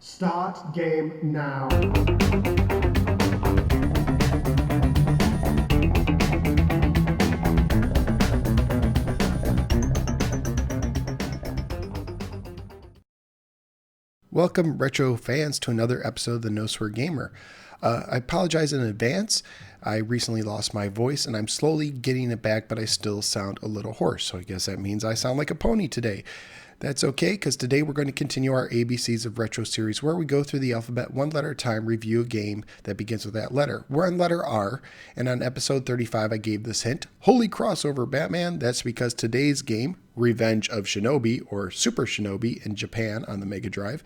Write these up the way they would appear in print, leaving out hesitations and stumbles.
Start game now. Welcome, retro fans, to another episode of the No Swear Gamer. I apologize in advance. I recently lost my voice and I'm slowly getting it back, but I still sound a little hoarse. So I guess that means I sound like a pony today. That's okay, because today we're going to continue our ABCs of Retro series, where we go through the alphabet one letter at a time, review a game that begins with that letter. We're on letter R, and on episode 35 I gave this hint. Holy crossover, Batman! That's because today's game, Revenge of Shinobi, or Super Shinobi in Japan on the Mega Drive.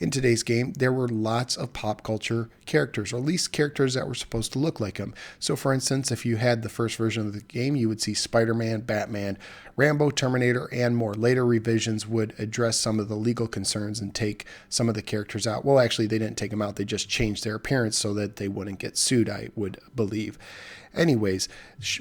In today's game, there were lots of pop culture characters, or at least characters that were supposed to look like them. So for instance, if you had the first version of the game, you would see Spider-Man, Batman, Rambo, Terminator, and more. Later revisions would address some of the legal concerns and take some of the characters out. Well, actually, they didn't take them out. They just changed their appearance so that they wouldn't get sued, I would believe. Anyways,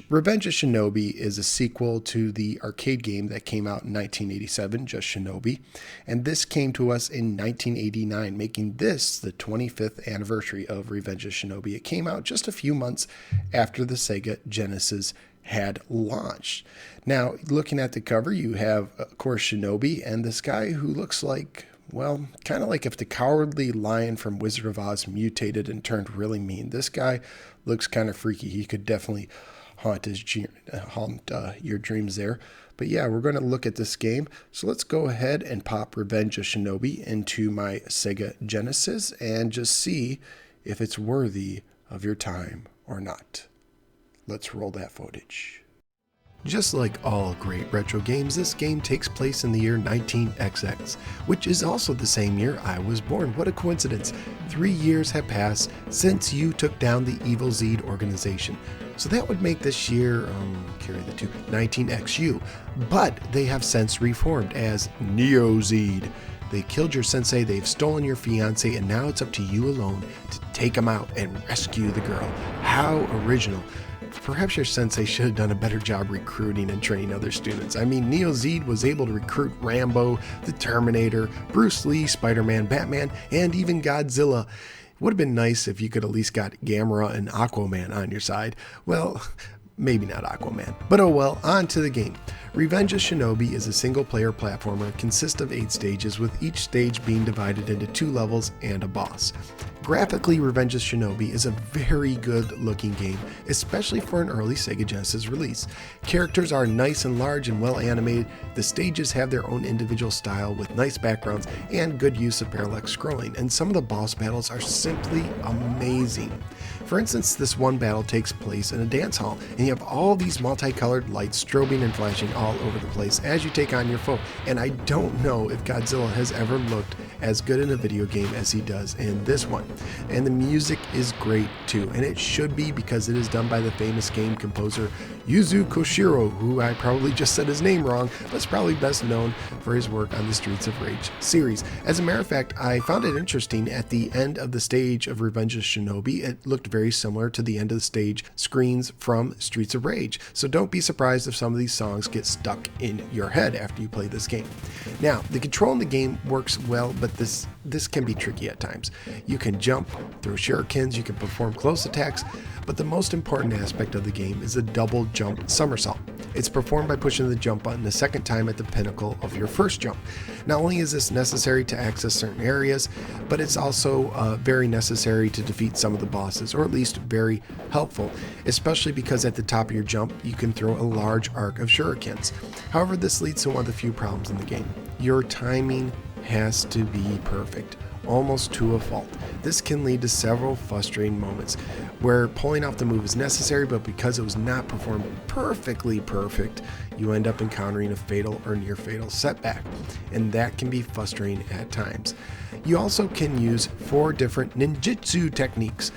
Revenge of Shinobi is a sequel to the arcade game that came out in 1987, just Shinobi, and this came to us in 1989, making this the 25th anniversary of Revenge of Shinobi. It came out just a few months after the Sega Genesis had launched. Now, looking at the cover, you have, of course, Shinobi and this guy who looks like, well, kind of like if the cowardly lion from Wizard of Oz mutated and turned really mean. This guy looks kind of freaky. He could definitely haunt your dreams there. But yeah, we're going to look at this game. So let's go ahead and pop Revenge of Shinobi into my Sega Genesis and just see if it's worthy of your time or not. Let's roll that footage. Just like all great retro games, this game takes place in the year 19XX, which is also the same year I was born. What a coincidence. 3 years have passed since you took down the Evil Zed organization. So that would make this year, 19XU. But they have since reformed as Neo Zed. They killed your sensei, they've stolen your fiance, and now it's up to you alone to take them out and rescue the girl. How original. Perhaps your sensei should have done a better job recruiting and training other students. I mean, Neo Zed was able to recruit Rambo, the Terminator, Bruce Lee, Spider-Man, Batman, and even Godzilla. It would have been nice if you could at least got Gamera and Aquaman on your side. Well, maybe not Aquaman. But oh well, on to the game. Revenge of Shinobi is a single-player platformer. It consists of 8 stages, with each stage being divided into 2 levels and a boss. Graphically, Revenge of Shinobi is a very good-looking game, especially for an early Sega Genesis release. Characters are nice and large and well animated. The stages have their own individual style with nice backgrounds and good use of parallax scrolling, and some of the boss battles are simply amazing. For instance, this one battle takes place in a dance hall, and you have all these multicolored lights strobing and flashing all over the place as you take on your foe. And I don't know if Godzilla has ever looked as good in a video game as he does in this one. And the music is great too, and it should be, because it is done by the famous game composer Yuzo Koshiro, who I probably just said his name wrong, but is probably best known for his work on the Streets of Rage series. As a matter of fact, I found it interesting, at the end of the stage of Revenge of Shinobi, it looked very similar to the end of the stage screens from Streets of Rage. So don't be surprised if some of these songs get stuck in your head after you play this game. Now, the control in the game works well, but this can be tricky at times. You can jump, throw shurikens, you can perform close attacks, but the most important aspect of the game is the double jump somersault. It's performed by pushing the jump button a second time at the pinnacle of your first jump. Not only is this necessary to access certain areas, but it's also very necessary to defeat some of the bosses, or at least very helpful, especially because at the top of your jump you can throw a large arc of shurikens. However, this leads to one of the few problems in the game. Your timing has to be perfect, almost to a fault. This can lead to several frustrating moments where pulling off the move is necessary, but because it was not performed perfectly perfect, you end up encountering a fatal or near fatal setback, and that can be frustrating at times. You also can use 4 different ninjutsu techniques.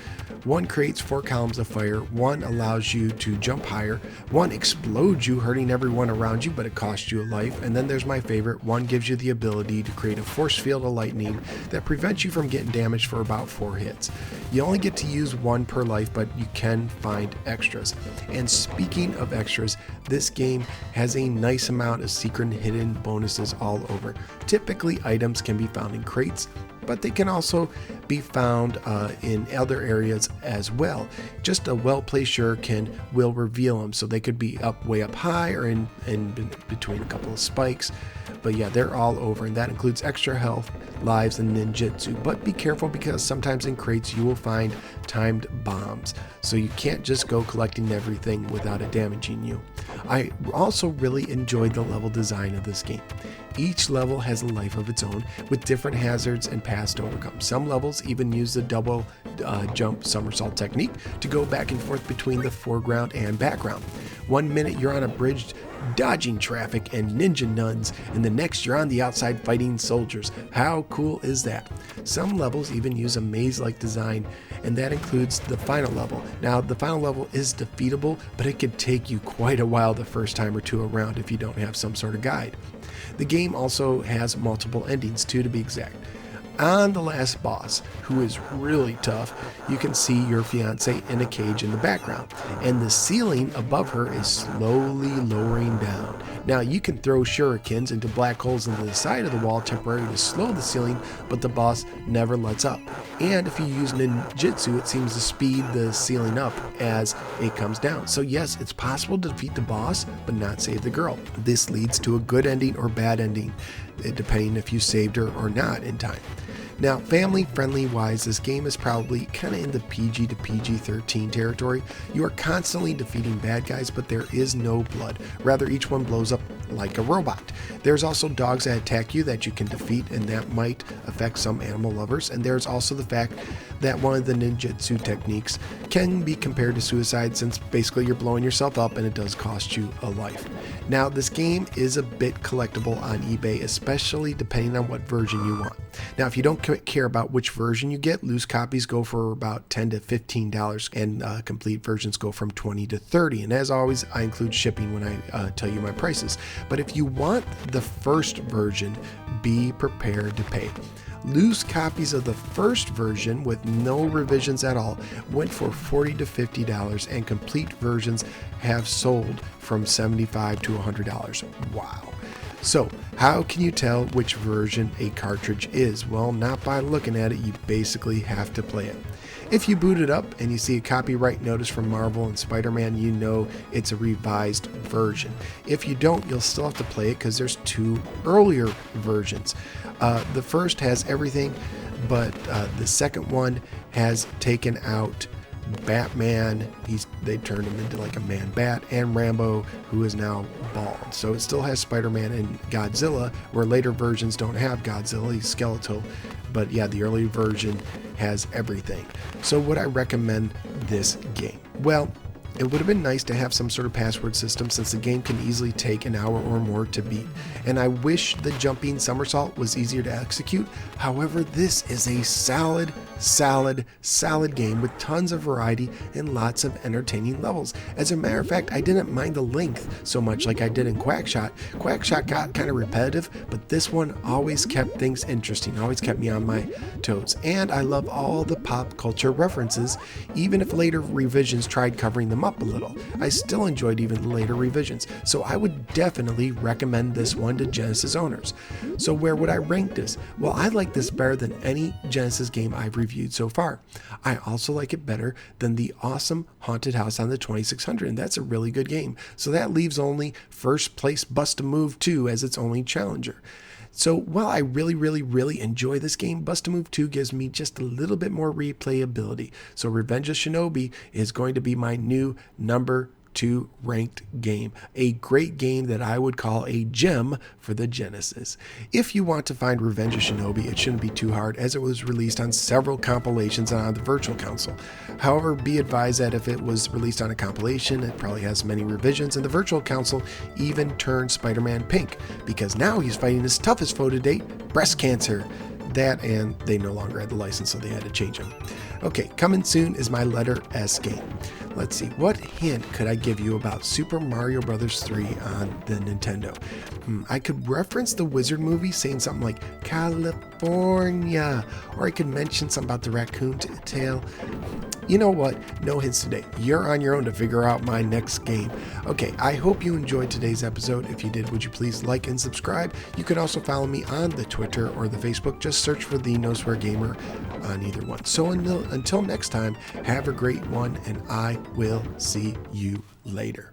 One creates 4 columns of fire, one allows you to jump higher, one explodes you, hurting everyone around you, but it costs you a life, and then there's my favorite, one gives you the ability to create a force field of lightning that prevents you from getting damaged for about 4 hits. You only get to use 1 per life, but you can find extras. And speaking of extras, this game has a nice amount of secret and hidden bonuses all over. Typically, items can be found in crates, but they can also be found in other areas as well. Just a well-placed shuriken will reveal them, so they could be way up high or in between a couple of spikes. But yeah, they're all over, and that includes extra health, lives, and ninjutsu. But be careful, because sometimes in crates you will find timed bombs, so you can't just go collecting everything without it damaging you. I also really enjoyed the level design of this game. Each level has a life of its own, with different hazards and paths to overcome. Some levels even use the double jump somersault technique to go back and forth between the foreground and background. 1 minute you're on a bridge dodging traffic and ninja nuns, and the next you're on the outside fighting soldiers. How cool is that? Some levels even use a maze-like design, and that includes the final level. Now, the final level is defeatable, but it could take you quite a while the first time or two around if you don't have some sort of guide. The game also has multiple endings, 2 to be exact. On the last boss, who is really tough, you can see your fiancée in a cage in the background, and the ceiling above her is slowly lowering down. Now, you can throw shurikens into black holes into the side of the wall temporarily to slow the ceiling, but the boss never lets up. And if you use ninjutsu, it seems to speed the ceiling up as it comes down. So yes, it's possible to defeat the boss, but not save the girl. This leads to a good ending or bad ending, depending if you saved her or not in time. Now, family-friendly wise, this game is probably kind of in the PG to PG-13 territory. You are constantly defeating bad guys, but there is no blood. Rather, each one blows up like a robot. There's also dogs that attack you that you can defeat, and that might affect some animal lovers. And there's also the fact that one of the ninjutsu techniques can be compared to suicide, since basically you're blowing yourself up and it does cost you a life. Now, this game is a bit collectible on eBay, especially depending on what version you want. Now, if you don't care about which version you get, loose copies go for about $10 to $15, and complete versions go from $20 to $30. And as always, I include shipping when I tell you my prices. But if you want the first version, be prepared to pay. Loose copies of the first version with no revisions at all went for $40 to $50, and complete versions have sold from $75 to $100. Wow. So, how can you tell which version a cartridge is? Well, not by looking at it, you basically have to play it. If you boot it up and you see a copyright notice from Marvel and Spider-Man, you know it's a revised version. If you don't, you'll still have to play it, because there's 2 earlier versions. The first has everything, but the second one has taken out Batman. They turned him into like a man bat, and Rambo, who is now bald. So it still has Spider-Man and Godzilla, where later versions don't have Godzilla. He's skeletal. But yeah, the early version has everything. So would I recommend this game? Well, it would have been nice to have some sort of password system, since the game can easily take an hour or more to beat. And I wish the jumping somersault was easier to execute. However, this is a solid game with tons of variety and lots of entertaining levels. As a matter of fact, I didn't mind the length so much like I did in Quackshot. Quackshot got kind of repetitive, but this one always kept things interesting, always kept me on my toes. And I love all the pop culture references, even if later revisions tried covering them up a little. I still enjoyed even the later revisions, so I would definitely recommend this one to Genesis owners. So where would I rank this? Well, I like this better than any Genesis game I've reviewed so far. I also like it better than the awesome Haunted House on the 2600, and that's a really good game. So that leaves only first place Bust-A-Move 2 as its only challenger. So while I really enjoy this game, Bust-A-Move 2 gives me just a little bit more replayability. So Revenge of Shinobi is going to be my new number 2 ranked game. A great game that I would call a gem for the Genesis. If you want to find Revenge of Shinobi, it shouldn't be too hard, as it was released on several compilations and on the Virtual Console. However, be advised that if it was released on a compilation, it probably has many revisions, and the Virtual Console even turned Spider-Man pink, because now he's fighting his toughest foe to date, breast cancer. That, and they no longer had the license, so they had to change him. Okay, coming soon is my letter S game. Let's see, what hint could I give you about Super Mario Bros. 3 on the Nintendo? I could reference the Wizard movie, saying something like California, or I could mention something about the raccoon tail. you know what? No hints today. You're on your own to figure out my next game. Okay, I hope you enjoyed today's episode. If you did, would you please like and subscribe? You can also follow me on the Twitter or the Facebook. Just search for the No Swear Gamer on either one. So until next time, have a great one, and I will see you later.